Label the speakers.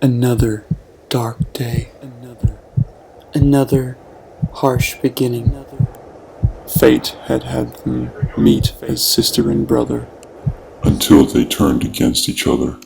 Speaker 1: Another dark day. Another harsh beginning.
Speaker 2: Fate had them meet as sister and brother.
Speaker 3: Until they turned against each other.